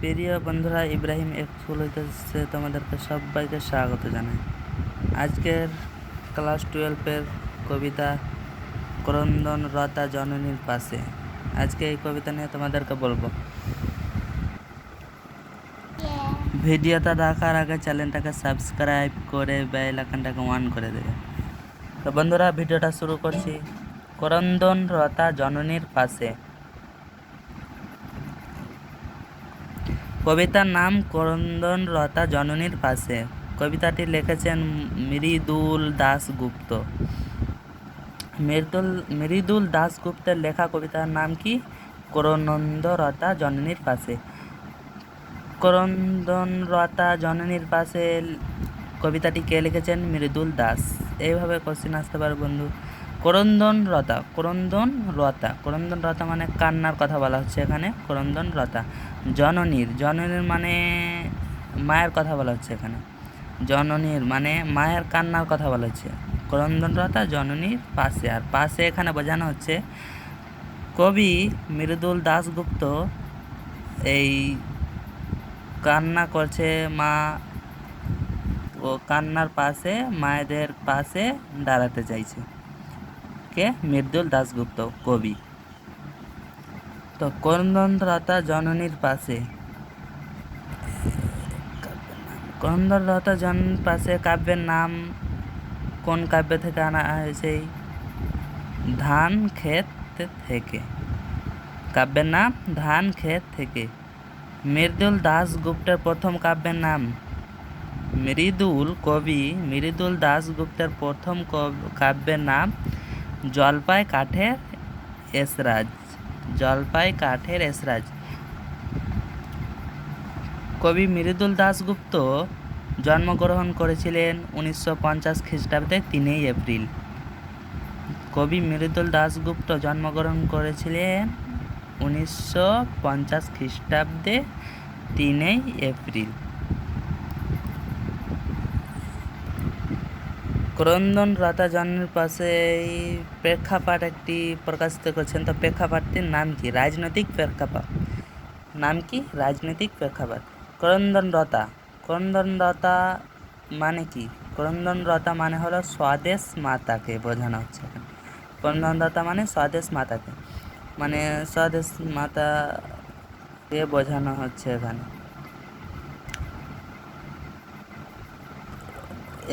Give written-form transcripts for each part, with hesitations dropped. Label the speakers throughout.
Speaker 1: প্রিয় বন্ধুরা, ইব্রাহিম স্কুল হইতেছে তোমাদেরকে সবাইকে স্বাগত জানাই। আজকের ক্লাস 12-এর কবিতা ক্রন্দনরতা জননীর পাশে। আজকে এই কবিতা নিয়ে তোমাদেরকে বলবো। ভিডিওটা দেখার আগে চ্যানেলটাকে সাবস্ক্রাইব করে বেল আইকনটাকে অন করে দেবে। তো বন্ধুরা, ভিডিওটা শুরু করছি। ক্রন্দনরতা জননীর পাশে। কবিতার নাম ক্রন্দনরতা জননীর পাশে। কবিতাটি লিখেছেন মৃদুল দাশগুপ্ত। মৃদুল দাশগুপ্তের লেখা কবিতার নাম কি? ক্রন্দনরতা জননীর পাশে। ক্রন্দনরতা জননীর পাশে কবিতাটি কে লিখেছেন? মৃদুল দাস। এইভাবে কোশ্চেন আসতে পারে বন্ধু। ক্রন্দনরতা মানে কান্নার কথা বলা হচ্ছে এখানে। ক্রন্দনরতা জননীর মানে মায়ের কথা বলা হচ্ছে এখানে। জননীর মানে মায়ের কান্নার কথা বলা হচ্ছে। ক্রন্দনরতা জননীর পাশে, আর পাশে এখানে বোঝানো হচ্ছে কবি মৃদুল দাশগুপ্ত এই কান্না করছে মা, ও কান্নার পাশে মায়েদের পাশে দাঁড়াতে চাইছে। কে? মৃদুল দাশগুপ্ত কবি। তো ক্রন্দনরতা জননীর পাশে, ক্রন্দনরতা জননীর পাশে কাব্যের নাম কোন কাব্য থেকে আনা হয়েছে? ধান ক্ষেত থেকে। কাব্যের নাম ধান ক্ষেত থেকে। মৃদুল দাশগুপ্তের প্রথম কাব্যের নাম কবি মৃদুল দাশগুপ্তের প্রথম কাব্যের নাম জলপাই কাঠের এসরাজ। জলপাই কাঠের এসরাজ। কবি মৃদুল দাশগুপ্ত জন্মগ্রহণ করেছিলেন 1950 খ্রিস্টাব্দে 3 এপ্রিল। কবি মৃদুল দাশগুপ্ত জন্মগ্রহণ করেছিলেন 1950 খ্রিস্টাব্দে 3 এপ্রিল। ক্রন্দনরতা জননীর পাশে প্রেক্ষাপট একটি প্রকাশিত করেছেন। তো প্রেক্ষাপটটির নাম কি? রাজনৈতিক প্রেক্ষাপট। নাম কি? রাজনৈতিক প্রেক্ষাপট। ক্রন্দনরতা মানে কি? ক্রন্দনরতা মানে হলো স্বদেশ মাতাকে বোঝানো হচ্ছে এখানে। ক্রন্দনরতা মানে স্বদেশ মাতাকে, মানে স্বদেশ মাতাকে বোঝানো হচ্ছে এখানে।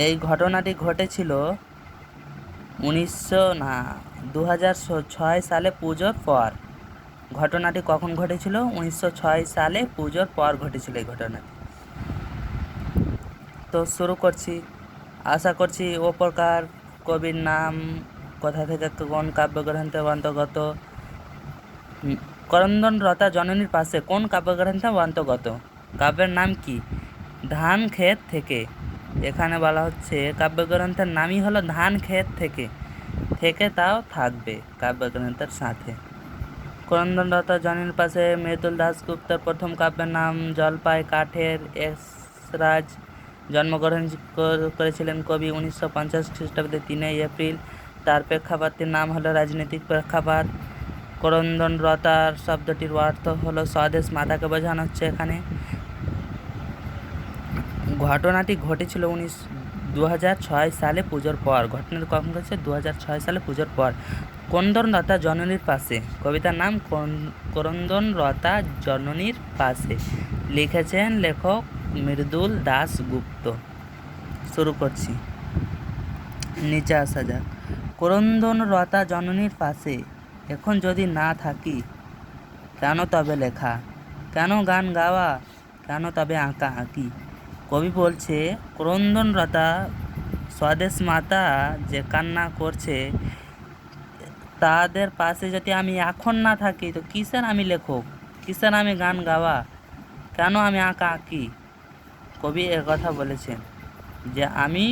Speaker 1: এই ঘটনাটি ঘটেছিল 2006 সালে পুজোর পর। ঘটনাটি কখন ঘটেছিল? 1906 সালে পুজোর পর ঘটেছিল এই ঘটনাটি। তো শুরু করছি। আশা করছি ও প্রকার কবির নাম কোথা থেকে কোন কাব্যগ্রন্থে অন্তর্গত। ক্রন্দনরতা জননীর পাশে কোন কাব্যগ্রন্থে অন্তর্গত? কাব্যের নাম কি? ধান ক্ষেত থেকে। এখানে বলা হচ্ছে কাব্যগ্রন্থের নামই হলো ধান ক্ষেত থেকে। তাও থাকবে কাব্যগ্রন্থের সাথে। ক্রন্দনরতা জননীর পাশে মৃদুল দাশগুপ্তের প্রথম কাব্যের নাম জলপাই কাঠের এসরাজ। জন্মগ্রহণ করেছিলেন কবি 1950 খ্রিস্টাব্দে 3 এপ্রিল। তার প্রেক্ষাপটটির নাম হলো রাজনৈতিক প্রেক্ষাপট। ক্রন্দনরতার শব্দটির অর্থ হলো স্বদেশ মাতাকে বোঝানো হচ্ছে এখানে। ঘটনাটি ঘটেছিল 2006 সালে পুজোর পর। ঘটনাটি কখন ঘটেছে? 2006 সালে পুজোর পর। ক্রন্দনরতা জননীর পাশে। কবিতার নাম ক্রন্দনরতা জননীর পাশে। লিখেছেন লেখক মৃদুল দাশগুপ্ত। শুরু করছি, নিচে আসা যাক। ক্রন্দনরতা জননীর পাশে এখন যদি না থাকি, কেন তবে লেখা? কেন গান গাওয়া? কেন তবে আঁকা আঁকি? কবি বলছে ক্রন্দনরতা স্বদেশ মাতা যে কান্না করছে, তাদের পাশে যদি আমি এখন না থাকি, তো কিসের আমি লেখক? কিসের আমি গান গাওয়া? কেন আমি আঁকা আঁকি? কবি কথা বলেছেন যে আমি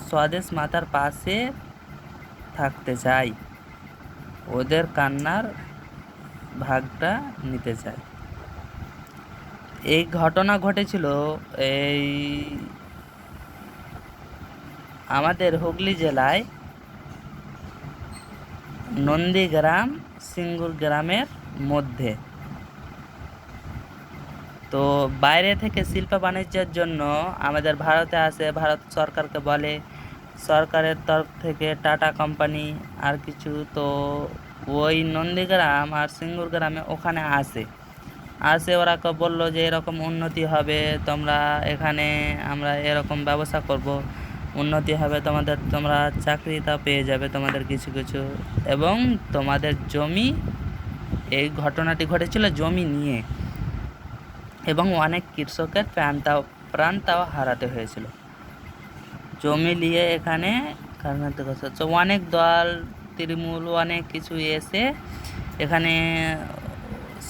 Speaker 1: স্বদেশ মাতার পাশে থাকতে চাই, ওদের কান্নার ভাগটা নিতে চাই। এই ঘটনা ঘটেছিল এই আমাদের হুগলি জেলায় নন্দীগ্রাম সিঙ্গুর গ্রামের মধ্যে। তো বাইরে থেকে শিল্প বাণিজ্যের জন্য আমাদের ভারতে আসে, ভারত সরকারকে বলে, সরকারের তরফ থেকে টাটা কোম্পানি আর কিছু, তো ওই নন্দীগ্রাম আর সিঙ্গুর গ্রামে ওখানে আসে ওরা বললো যে এরকম উন্নতি হবে, তোমরা এখানে আমরা এরকম ব্যবস্থা করব, উন্নতি হবে তোমাদের, তোমরা চাকরিটা পেয়ে যাবে তোমাদের কিছু কিছু, এবং তোমাদের জমি, এই ঘটনাটি ঘটেছিল জমি নিয়ে, এবং অনেক কৃষকের প্রাণটাও হারাতে হয়েছিল জমি নিয়ে। এখানে কর্ণাটক হচ্ছে অনেক দল, তৃণমূল অনেক কিছু এসে এখানে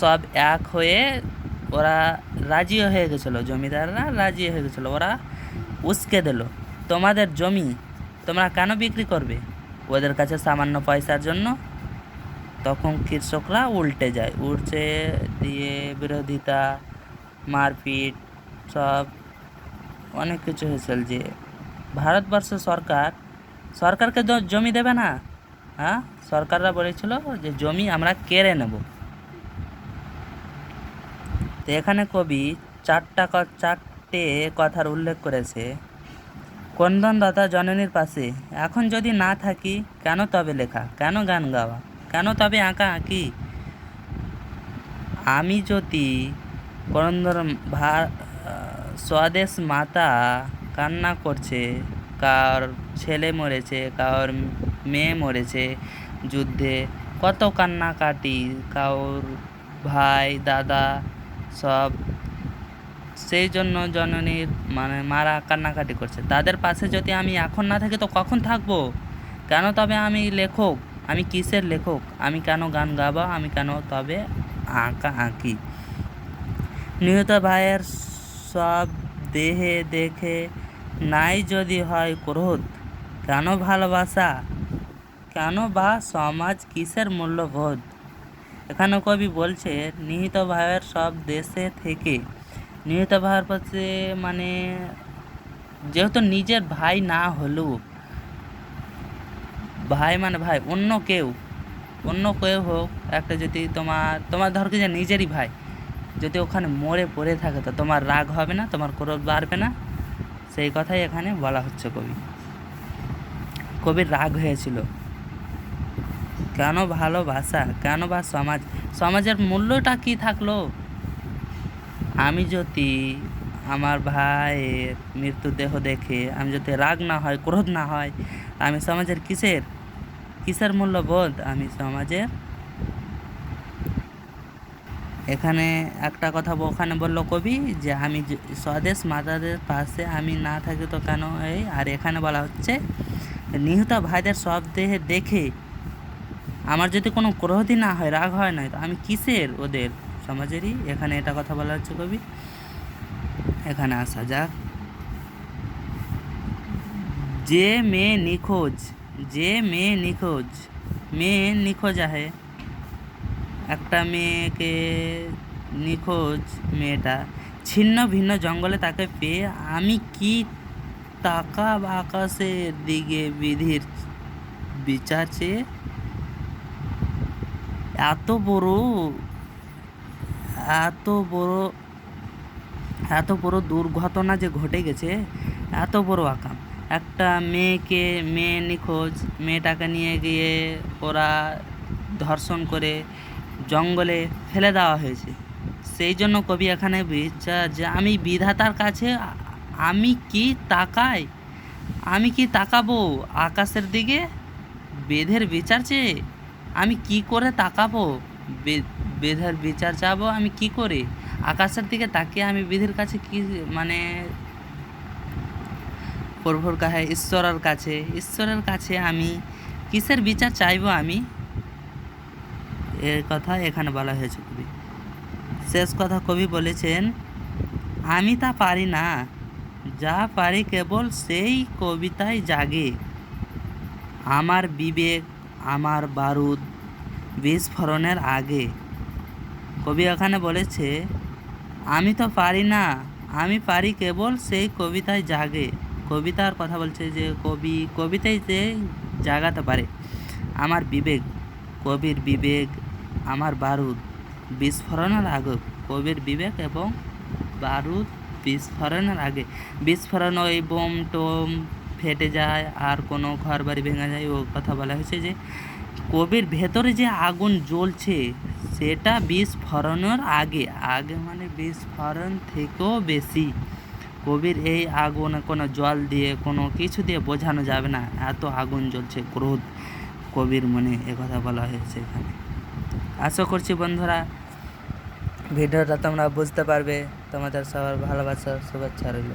Speaker 1: সব এক হয়ে ওরা রাজি হয়ে গেছিলো, জমিদাররা রাজি হয়ে গেছিলো, ওরা উস্কে দিল, তোমাদের জমি তোমরা কেন বিক্রি করবে ওদের কাছে সামান্য পয়সার জন্য। তখন কৃষকরা উল্টে দিয়ে বিরোধিতা, মারপিট, সব অনেক কিছু হয়েছিল, যে ভারতবর্ষের সরকারকে জমি দেবে না, হ্যাঁ, সরকাররা বলেছিল যে জমি আমরা কেড়ে নেব। তো এখানে কবি চারটে কথার উল্লেখ করেছে। ক্রন্দনরতা জননীর পাশে, এখন যদি না থাকি কেন তবে লেখা, কেন গান গাওয়া, কেন তবে আঁকা আঁকি, আমি যদি স্বদেশ মাতা কান্না করছে, কার ছেলে মরেছে, কার মেয়ে মরেছে যুদ্ধে, কত কান্নাকাটি, কারোর ভাই দাদা সব, সেই জন্য জননীর মারা কান্নাকাটি করছে, তাদের পাশে যদি আমি এখন না থাকি তো কখন থাকবো, কেন তবে আমি লেখক, আমি কিসের লেখক, আমি কেন গান গাবো, আমি কেন তবে আঁকা আঁকি। নিহত ভাইয়ের সব দেহে দেখে নাই যদি হয় ক্রোধ, কেন ভালোবাসা, কেন বা সমাজ, কিসের মূল্যবোধ। এখানে কবি বলছে নিহত ভাইয়ের সব দেশে থেকে, নিহত ভাইয়ের পাশে যেহেতু নিজের ভাই না হলেও, ভাই ভাই, অন্য কেউ হোক, একটা যদি তোমার ধর যে নিজেরই ভাই যদি ওখানে মরে পড়ে থাকে, তো তোমার রাগ হবে না, তোমার ক্রোধ বাড়বে না, সেই কথাই এখানে বলা হচ্ছে। কবির রাগ হয়েছিল, কেন ভালোবাসা, কেন বা সমাজের মূল্যটা কি থাকলো, আমি যদি আমার ভাইয়ের মৃত্যুদেহ দেখে আমি যদি রাগ না হয়, ক্রোধ না হয়, আমি সমাজের কিসের মূল্যবোধ, আমি সমাজের। এখানে একটা কথা ওখানে বললো কবি যে আমি স্বদেশ মাতাদের পাশে আমি না থাকি তো কেন এই, আর এখানে বলা হচ্ছে নিহত ভাইদের সব দেহে দেখে আমার যদি কোনো ক্রোধই না হয়, রাগ হয় না, তো আমি কিসের, ওদের সমাজেরই। এখানে এটা কথা বলা হচ্ছে কবি। এখানে আসা যাক, যে মেয়ে নিখোঁজ আহে, একটা মেয়েকে নিখোঁজ, মেয়েটা ছিন্ন ভিন্ন জঙ্গলে তাকে পেয়ে আমি কি তাকাব আকাশের দিকে বিধির বিচার চেয়ে। এত বড় দুর্ঘটনা যে ঘটে গেছে, এত বড় আকাম, একটা মেয়ে নিখোঁজ, মেয়েটাকে নিয়ে গিয়ে ওরা ধর্ষণ করে জঙ্গলে ফেলে দেওয়া হয়েছে। সেই জন্য কবি এখানে বিচার যে আমি বিধাতার কাছে আমি কি তাকাবো আকাশের দিকে বেদের বিচার চেয়ে, আমি কি করে তাকাবো, বেদের বিচার চাবো আমি কি করে, আকাশের দিকে তাকিয়ে আমি বিধির কাছে কি প্রভুর কাছে, ঈশ্বরের কাছে আমি কিসের বিচার চাইবো, আমি এর কথা এখানে বলা হয়েছে। কবি শেষ কথা কবি বলেছেন, আমি তা পারি না, যা পারি কেবল সেই কবিতায় জাগে আমার বিবেক, আমার বারুদ বিস্ফোরণের আগে। কবি এখানে বলেছে আমি তো পারি না, আমি পারি কেবল সেই কবিতায় জাগে। কবিতার কথা বলছে যে কবিতায় যে জাগাতে পারে আমার বিবেক, কবির বিবেক, আমার বারুদ বিস্ফোরণের আগে, কবির বিবেক এবং বারুদ বিস্ফোরণের আগে। বিস্ফোরণ ওই বোম টোম ফেটে যায় আর কোনো ঘর বাড়ি ভেঙে যায়, ও কথা বলা হয়েছে যে কবির ভেতরে যে আগুন জ্বলছে সেটা বিস্ফোরণের আগে, আগে মানে বিস্ফোরণ থেকেও বেশি। কবির এই আগুন কোনো জল দিয়ে কোনো কিছু দিয়ে বোঝানো যাবে না, এত আগুন জ্বলছে ক্রোধ কবির মনে, একথা বলা হয়েছে এখানে। আশা করছি বন্ধুরা ভিডিওটা তোমরা বুঝতে পারবে। তোমাদের সবার ভালোবাসা শুভেচ্ছা রইল।